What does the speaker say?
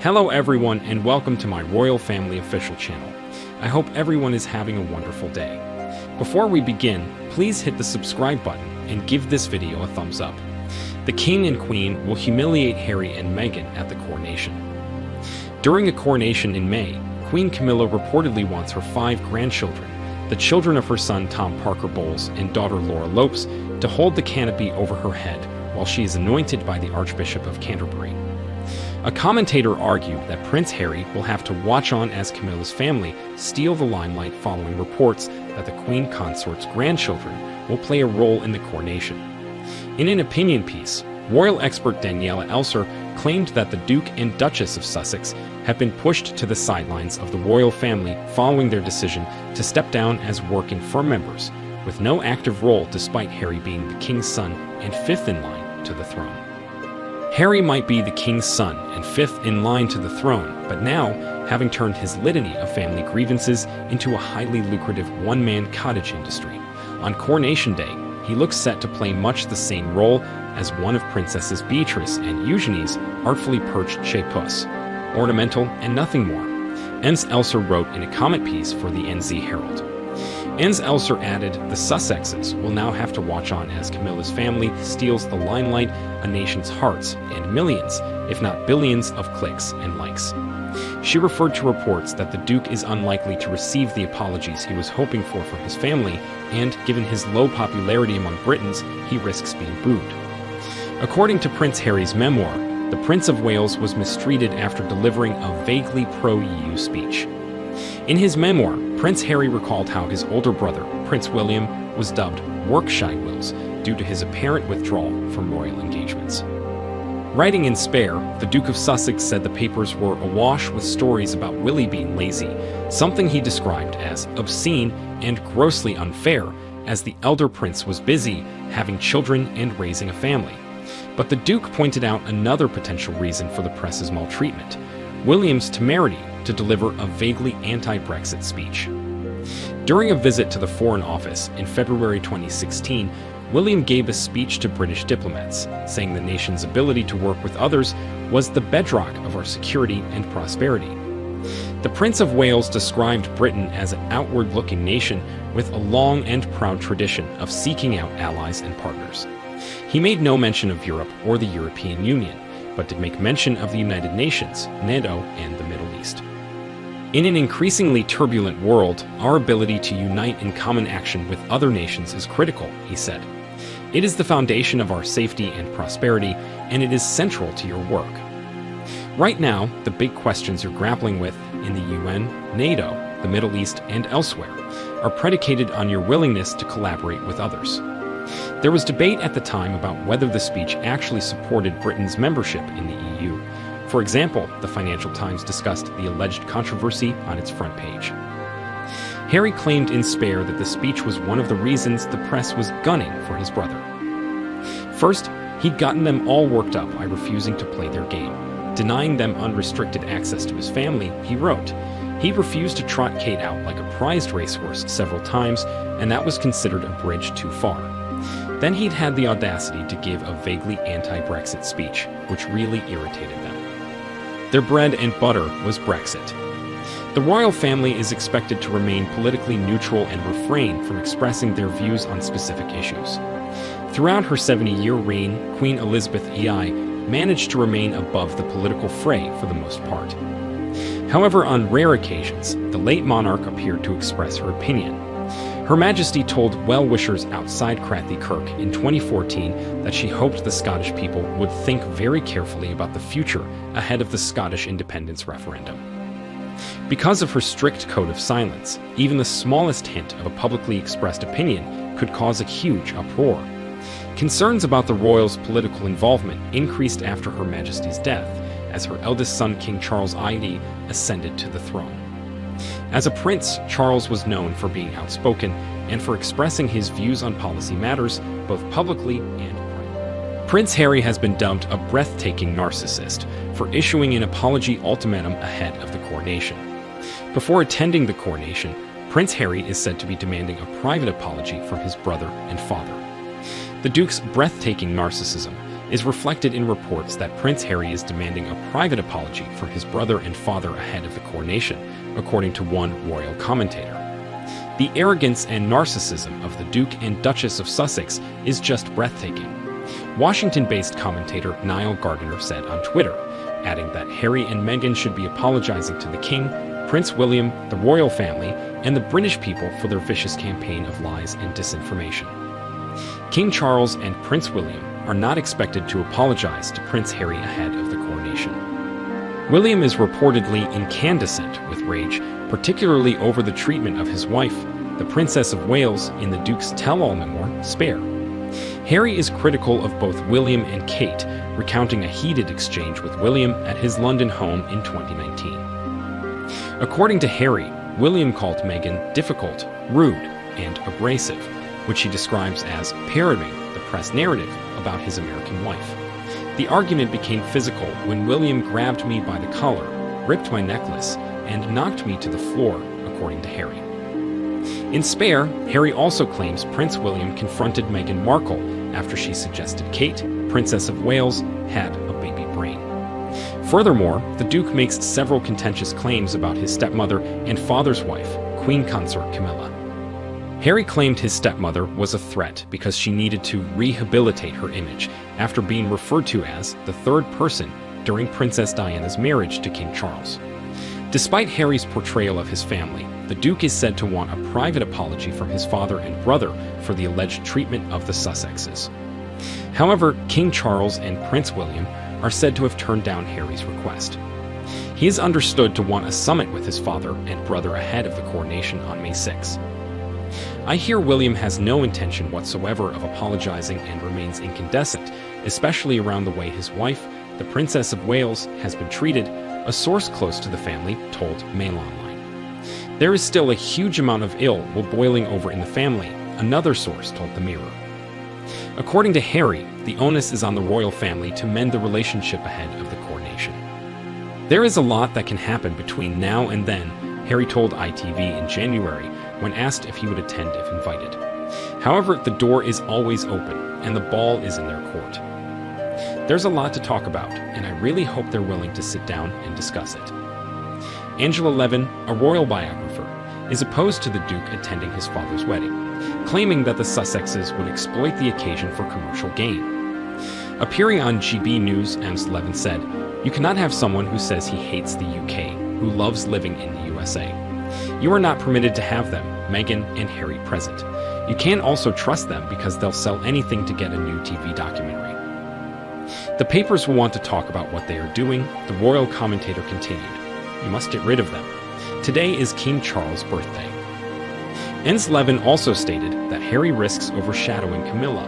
Hello everyone and welcome to my Royal Family official channel. I hope everyone is having a wonderful day. Before we begin, please hit the subscribe button and give this video a thumbs up. The King and Queen will humiliate Harry and Meghan at the coronation. During a coronation in May, Queen Camilla reportedly wants her 5 grandchildren, the children of her son Tom Parker Bowles and daughter Laura Lopes, to hold the canopy over her head while she is anointed by the Archbishop of Canterbury. A commentator argued that Prince Harry will have to watch on as Camilla's family steal the limelight following reports that the Queen Consort's grandchildren will play a role in the coronation. In an opinion piece, royal expert Daniela Elser claimed that the Duke and Duchess of Sussex have been pushed to the sidelines of the royal family following their decision to step down as working firm members, with no active role despite Harry being the King's son and 5th in line to the throne. Harry might be the King's son and 5th in line to the throne, but now, having turned his litany of family grievances into a highly lucrative one-man cottage industry, on Coronation Day, he looks set to play much the same role as one of Princesses Beatrice and Eugenie's artfully perched chez puss, ornamental and nothing more, Ens Elser wrote in a comment piece for the NZ Herald. Ens Elser added, the Sussexes will now have to watch on as Camilla's family steals the limelight, a nation's hearts, and millions, if not billions, of clicks and likes. She referred to reports that the Duke is unlikely to receive the apologies he was hoping for from his family, and, given his low popularity among Britons, he risks being booed. According to Prince Harry's memoir, the Prince of Wales was mistreated after delivering a vaguely pro-EU speech. In his memoir, Prince Harry recalled how his older brother, Prince William, was dubbed work-shy Wills due to his apparent withdrawal from royal engagements. Writing in Spare, the Duke of Sussex said the papers were awash with stories about Willie being lazy, something he described as obscene and grossly unfair, as the elder prince was busy having children and raising a family. But the Duke pointed out another potential reason for the press's maltreatment: William's temerity to deliver a vaguely anti-Brexit speech. During a visit to the Foreign Office in February 2016, William gave a speech to British diplomats, saying the nation's ability to work with others was the bedrock of our security and prosperity. The Prince of Wales described Britain as an outward-looking nation with a long and proud tradition of seeking out allies and partners. He made no mention of Europe or the European Union, but did make mention of the United Nations, NATO, and the Middle East. In an increasingly turbulent world, our ability to unite in common action with other nations is critical, he said. It is the foundation of our safety and prosperity, and it is central to your work. Right now, the big questions you're grappling with in the UN, NATO, the Middle East, and elsewhere are predicated on your willingness to collaborate with others. There was debate at the time about whether the speech actually supported Britain's membership in the EU. For example, the Financial Times discussed the alleged controversy on its front page. Harry claimed in Spare that the speech was one of the reasons the press was gunning for his brother. First, he'd gotten them all worked up by refusing to play their game. Denying them unrestricted access to his family, he wrote, he refused to trot Kate out like a prized racehorse several times, and that was considered a bridge too far. Then he'd had the audacity to give a vaguely anti-Brexit speech, which really irritated them. Their bread and butter was Brexit. The royal family is expected to remain politically neutral and refrain from expressing their views on specific issues. Throughout her 70-year reign, Queen Elizabeth II managed to remain above the political fray for the most part. However, on rare occasions, the late monarch appeared to express her opinion. Her Majesty told well-wishers outside Crathy Kirk in 2014 that she hoped the Scottish people would think very carefully about the future ahead of the Scottish independence referendum. Because of her strict code of silence, even the smallest hint of a publicly expressed opinion could cause a huge uproar. Concerns about the royals' political involvement increased after Her Majesty's death, as her eldest son King Charles ID ascended to the throne. As a prince, Charles was known for being outspoken and for expressing his views on policy matters, both publicly and privately. Prince Harry has been dubbed a breathtaking narcissist for issuing an apology ultimatum ahead of the coronation. Before attending the coronation, Prince Harry is said to be demanding a private apology from his brother and father. The Duke's breathtaking narcissism is reflected in reports that Prince Harry is demanding a private apology for his brother and father ahead of the coronation, according to one royal commentator. The arrogance and narcissism of the Duke and Duchess of Sussex is just breathtaking. Washington-based commentator Niall Gardiner said on Twitter, adding that Harry and Meghan should be apologizing to the King, Prince William, the royal family, and the British people for their vicious campaign of lies and disinformation. King Charles and Prince William are not expected to apologize to Prince Harry ahead of the coronation. William is reportedly incandescent with rage, particularly over the treatment of his wife, the Princess of Wales, in the Duke's tell-all memoir, Spare. Harry is critical of both William and Kate, recounting a heated exchange with William at his London home in 2019. According to Harry, William called Meghan difficult, rude, and abrasive, which he describes as parroting the press narrative about his American wife. The argument became physical when William grabbed me by the collar, ripped my necklace, and knocked me to the floor, according to Harry. In Spare, Harry also claims Prince William confronted Meghan Markle after she suggested Kate, Princess of Wales, had a baby brain. Furthermore, the Duke makes several contentious claims about his stepmother and father's wife, Queen Consort Camilla. Harry claimed his stepmother was a threat because she needed to rehabilitate her image after being referred to as the third person during Princess Diana's marriage to King Charles. Despite Harry's portrayal of his family, the Duke is said to want a private apology from his father and brother for the alleged treatment of the Sussexes. However, King Charles and Prince William are said to have turned down Harry's request. He is understood to want a summit with his father and brother ahead of the coronation on May 6. I hear William has no intention whatsoever of apologizing and remains incandescent, especially around the way his wife, the Princess of Wales, has been treated, a source close to the family told Mail Online. There is still a huge amount of ill will boiling over in the family, another source told the Mirror. According to Harry, the onus is on the royal family to mend the relationship ahead of the coronation. There is a lot that can happen between now and then, Harry told ITV in January when asked if he would attend if invited. However, the door is always open, and the ball is in their court. There's a lot to talk about, and I really hope they're willing to sit down and discuss it. Angela Levin, a royal biographer, is opposed to the Duke attending his father's wedding, claiming that the Sussexes would exploit the occasion for commercial gain. Appearing on GB News, Ms. Levin said, "You cannot have someone who says he hates the UK, who loves living in the USA. You are not permitted to have them, Meghan and Harry, present. You can't also trust them because they'll sell anything to get a new TV documentary. The papers will want to talk about what they are doing," the royal commentator continued. "You must get rid of them. Today is King Charles' birthday." Ms. Levin also stated that Harry risks overshadowing Camilla,